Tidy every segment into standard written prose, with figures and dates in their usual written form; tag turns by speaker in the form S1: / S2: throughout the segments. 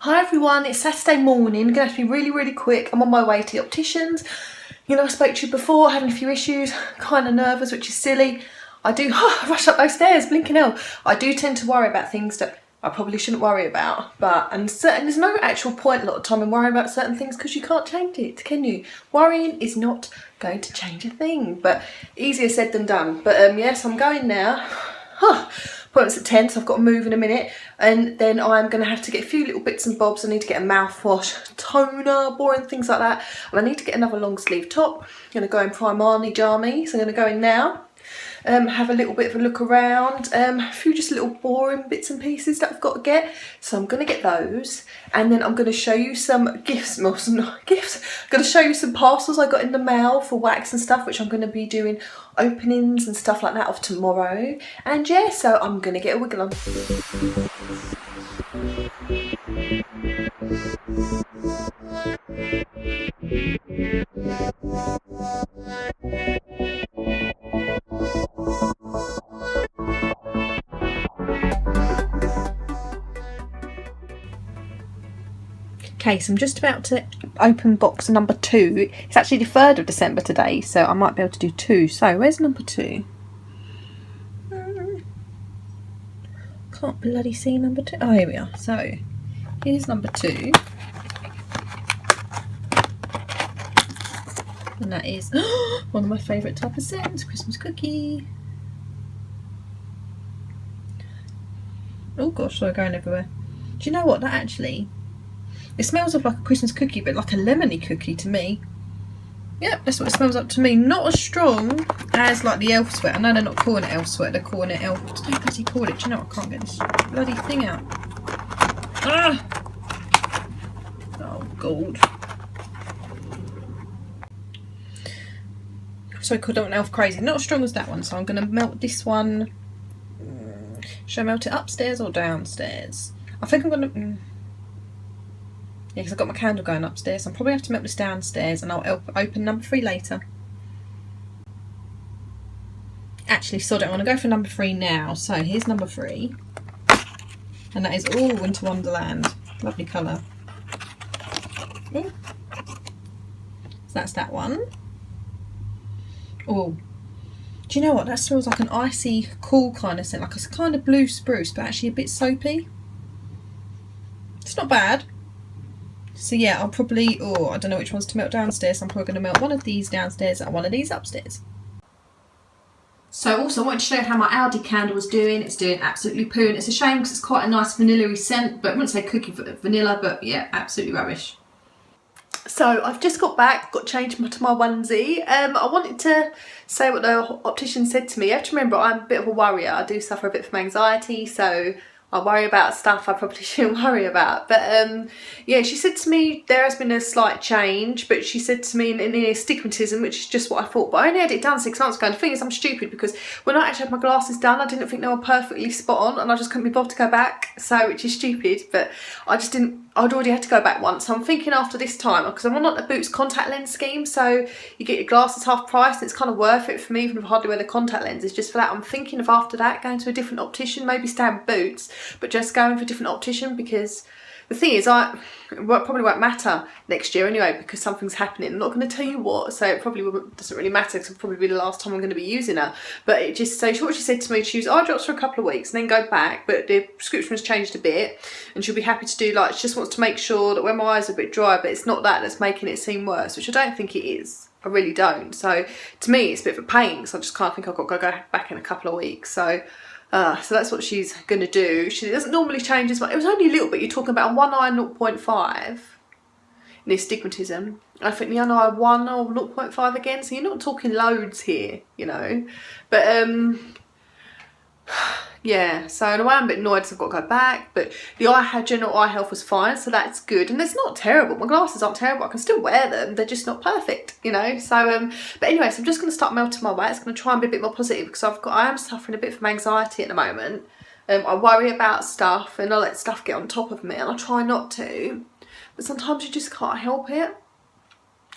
S1: Hi everyone, it's Saturday morning. I'm going to have to be really quick. I'm on my way to the opticians. You know, I spoke to you before, having a few issues, kind of nervous, which is silly. I do rush up those stairs, blinking hell. I do tend to worry about things that I probably shouldn't worry about. And there's no actual point a lot of time in worrying about certain things because you can't change it, can you? Worrying is not going to change a thing, but easier said than done. But yes, I'm going now. Appointment's at 10, so I've got to move in a minute, and then I'm going to have to get a few little bits and bobs. I need to get a mouthwash, toner, boring things like that, and I need to get another long sleeve top. I'm going to go in Primani Jammy, so I'm going to go in now. Have a little bit of a look around, a few just little boring bits and pieces that I've got to get, so I'm going to get those, and then I'm going to show you some gifts, I'm going to show you some parcels I got in the mail for wax and stuff, which I'm going to be doing openings and stuff like that of tomorrow, and yeah, so I'm going to get a wiggle on. Okay, so I'm just about to open box number 2. It's actually the 3rd of December today, so I might be able to do 2. So, where's number 2? Can't bloody see number 2. Oh, here we are. So, here's number 2. And that is one of my favourite type of scents, Christmas cookie. Oh gosh, they're going everywhere. Do you know what? That actually... it smells of like a Christmas cookie, but like a lemony cookie to me. Yep, that's what it smells up to me. Not as strong as like the elf sweat. I know they're not calling it elf sweat, they're calling it elf. What do they bloody call it? Do you know what? I can't get this bloody thing out. Ah! Oh, God. So I could have an elf crazy. Not as strong as that one, so I'm going to melt this one. Should I melt it upstairs or downstairs? I think I'm going to... yeah, because I've got my candle going upstairs. I'm probably have to melt this downstairs, and I'll open number 3 later. Actually, sod it, I want to go for number 3 now. So here's number 3. And that is all Winter Wonderland. Lovely colour. Ooh. So that's that one. Oh, do you know what? That smells like an icy, cool kind of scent. Like a kind of blue spruce, but actually a bit soapy. It's not bad. So yeah, I'll probably, I don't know which ones to melt downstairs, so I'm probably going to melt one of these downstairs and one of these upstairs. So also I wanted to show you how my Aldi candle was doing. It's doing absolutely poo, and it's a shame because it's quite a nice vanilla-y scent, but I wouldn't say cookie vanilla, but yeah, absolutely rubbish. So I've just got back, got changed to my onesie. I wanted to say what the optician said to me. You have to remember I'm a bit of a worrier. I do suffer a bit from anxiety, so I worry about stuff I probably shouldn't worry about. But yeah, she said to me there has been a slight change, but she said to me in astigmatism, which is just what I thought. But I only had it done 6 months ago, and the thing is I'm stupid because when I actually had my glasses done, I didn't think they were perfectly spot on, and I just couldn't be bothered to go back, so which is stupid, but I just didn't. I'd already had to go back once, so I'm thinking after this time, because I'm on like the Boots contact lens scheme, so you get your glasses half price, and it's kind of worth it for me, even if I hardly wear the contact lenses, just for that. I'm thinking of after that going to a different optician, maybe stay with Boots, but just going for a different optician, because the thing is, it probably won't matter next year anyway, because something's happening. I'm not going to tell you what, so it probably doesn't really matter, because it'll probably be the last time I'm going to be using her. But it just, so what she said to me, to use eye drops for a couple of weeks and then go back, but the prescription has changed a bit, and she'll be happy to do, like, she just wants to make sure that when my eyes are a bit dry, but it's not that that's making it seem worse, which I don't think it is. I really don't. So to me, it's a bit of a pain, so I just kind of think I've got to go back in a couple of weeks. So that's what she's going to do. She doesn't normally change as much. It was only a little bit. You're talking about one eye 0.5 in astigmatism. I think the other eye 1 or 0.5 again. So you're not talking loads here, you know. But yeah, so in a way I'm a bit annoyed, so I've got to go back, but the general eye health was fine, so that's good, and it's not terrible. My glasses aren't terrible, I can still wear them, they're just not perfect, you know. So but anyway, so I'm just going to start melting my wax. I'm going to try and be a bit more positive, because I am suffering a bit from anxiety at the moment. I worry about stuff, and I let stuff get on top of me, and I try not to, but sometimes you just can't help it.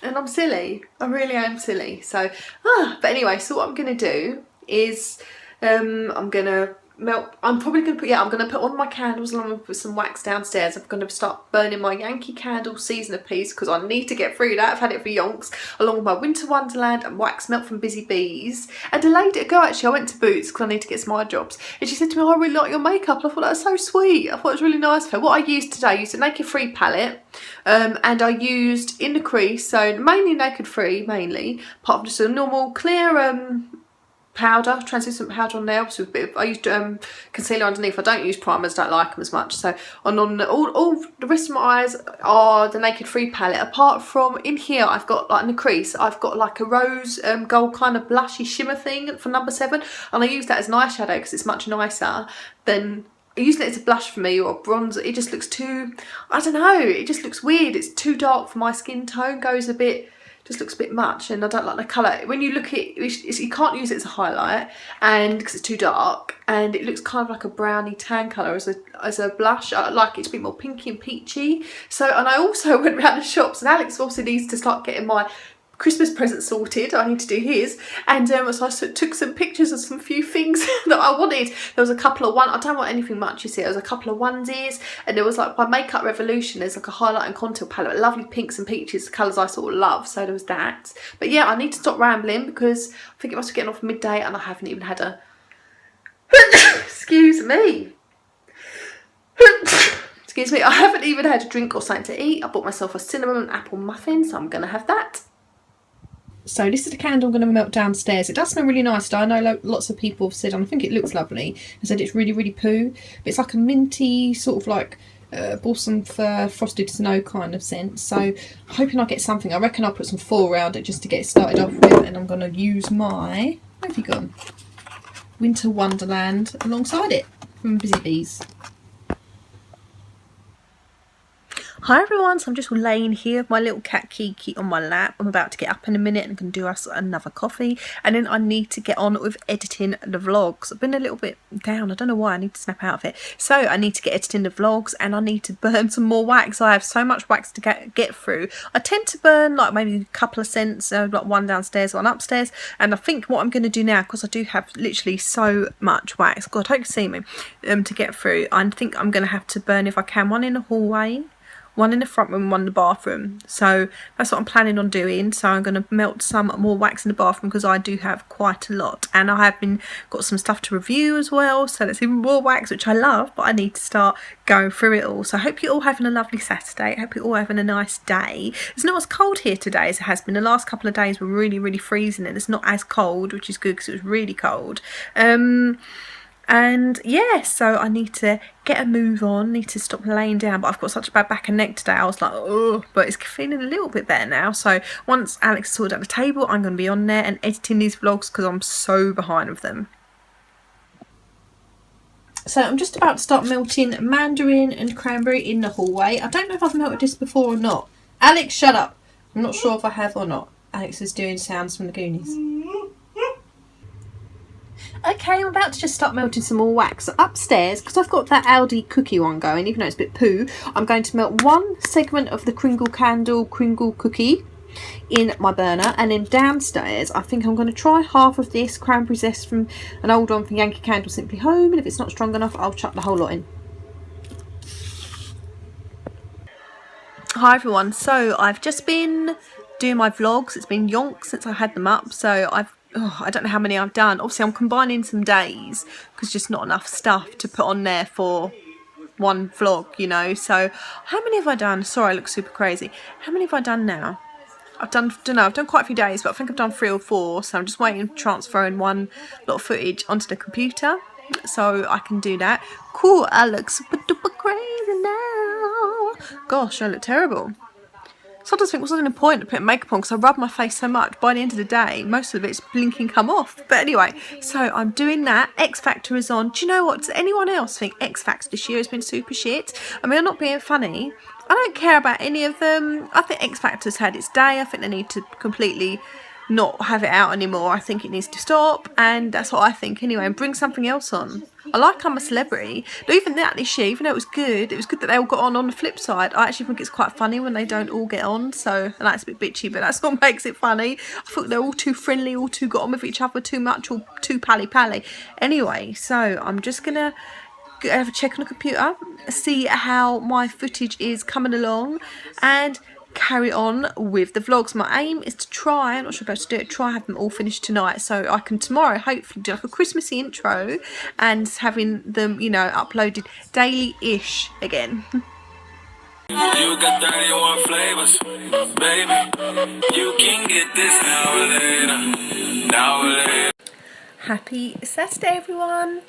S1: And I'm silly, I really am silly. So but anyway, so what I'm going to do is I'm going to I'm probably going to put, I'm going to put on my candles along with some wax downstairs. I'm going to start burning my Yankee Candle Season of Peace because I need to get through that. I've had it for yonks, along with my Winter Wonderland and wax melt from Busy Bees. And a lady ago, actually, I went to Boots because I need to get some eye jobs, and she said to me, oh, I really like your makeup. And I thought that was so sweet. I thought it was really nice of her. What I used today, I used a Naked Free palette, and I used in the crease, so mainly Naked Free, mainly, apart from just a normal clear powder, translucent powder on there. Obviously, with a bit of, I used concealer underneath. I don't use primers, don't like them as much. So on all the rest of my eyes are the Naked Free palette. Apart from in here, I've got like in the crease, I've got like a rose gold kind of blushy shimmer thing for number 7, and I use that as an eyeshadow because it's much nicer than using it as a blush for me or bronzer. It just looks too, I don't know, it just looks weird. It's too dark for my skin tone. Goes a bit, just looks a bit much, and I don't like the colour. When you look at it, you can't use it as a highlight, and because it's too dark, and it looks kind of like a browny tan colour as a blush. I like it to be more pinky and peachy. So, and I also went around the shops, and Alex also needs to start getting my Christmas present sorted. I need to do his, and so I took some pictures of some few things that I wanted. There was a couple of I don't want anything much, you see. There was a couple of onesies, and there was like by Makeup Revolution, there's like a highlight and contour palette, lovely pinks and peaches, colours I sort of love, so there was that. But yeah, I need to stop rambling because I think it must be getting off midday and I haven't even had a excuse me, I haven't even had a drink or something to eat. I bought myself a cinnamon and apple muffin, so I'm gonna have that. So this is the candle I'm going to melt downstairs. It does smell really nice. I know lots of people have said, and I think it looks lovely, and said it's really, really poo. But it's like a minty, sort of like balsam fir, frosted snow kind of scent. So I'm hoping I'll get something. I reckon I'll put some foil around it just to get it started off with. And I'm going to use my, where have you gone? Winter Wonderland alongside it from Busy Bees. Hi everyone, so I'm just laying here with my little cat Kiki on my lap. I'm about to get up in a minute and can do us another coffee, and then I need to get on with editing the vlogs. I've been a little bit down, I don't know why, I need to snap out of it. So I need to get editing the vlogs, and I need to burn some more wax. I have so much wax to get through. I tend to burn like maybe a couple of scents, like one downstairs, one upstairs, and I think what I'm going to do now, because I do have literally so much wax, God, I hope you see me, to get through, I think I'm going to have to burn, if I can, one in the hallway, one in the front room, one in the bathroom. So that's what I'm planning on doing. So I'm going to melt some more wax in the bathroom because I do have quite a lot, and I have got some stuff to review as well, so that's even more wax, which I love, but I need to start going through it all. So I hope you're all having a lovely Saturday. I hope you're all having a nice day. It's not as cold here today as it has been. The last couple of days were really, really freezing, and it's not as cold, which is good because it was really cold. And yeah, so I need to get a move on, need to stop laying down, but I've got such a bad back and neck today. I was like, oh, but it's feeling a little bit better now. So once Alex is sorted out the table, I'm going to be on there and editing these vlogs because I'm so behind with them. So I'm just about to start melting mandarin and cranberry in the hallway. I don't know if I've melted this before or not. Alex, shut up. I'm not sure if I have or not. Alex is doing sounds from the Goonies. Okay, I'm about to just start melting some more wax upstairs because I've got that Aldi cookie one going, even though it's a bit poo. I'm going to melt one segment of the Kringle Candle Kringle cookie in my burner, and then downstairs I think I'm going to try half of this cranberry zest from an old one from Yankee Candle Simply Home, and if it's not strong enough I'll chuck the whole lot in. Hi everyone, so I've just been doing my vlogs. It's been yonks since I had them up, so I don't know how many I've done. Obviously I'm combining some days because just not enough stuff to put on there for one vlog, you know. So how many have I done? Sorry, I look super crazy. How many have I done now? I've done quite a few days, but I think I've done 3 or 4, so I'm just waiting transferring one lot of footage onto the computer so I can do that. Cool, I look super duper crazy now. Gosh, I look terrible. Sometimes I think, what's the point of putting makeup on, because I rub my face so much, by the end of the day most of it's blinking come off. But anyway, so I'm doing that. X Factor is on. Do you know what, does anyone else think X Factor this year has been super shit? I mean, I'm not being funny, I don't care about any of them. I think X Factor's had its day. I think they need to completely not have it out anymore. I think it needs to stop, and that's what I think anyway, and bring something else on. I like I'm a Celebrity, but even that this year, even though it was good that they all got on the flip side. I actually think it's quite funny when they don't all get on, so, and that's a bit bitchy, but that's what makes it funny. I thought they're all too friendly, all too got on with each other too much, all too pally. Anyway, so I'm just gonna have a check on the computer, see how my footage is coming along, and carry on with the vlogs. My aim is to try, I'm not sure if I'm able to do it, try have them all finished tonight, so I can tomorrow hopefully do like a Christmassy intro and having them, you know, uploaded daily-ish again.
S2: You got 31 flavors, baby. You can get this now or later.
S1: Happy Saturday, everyone.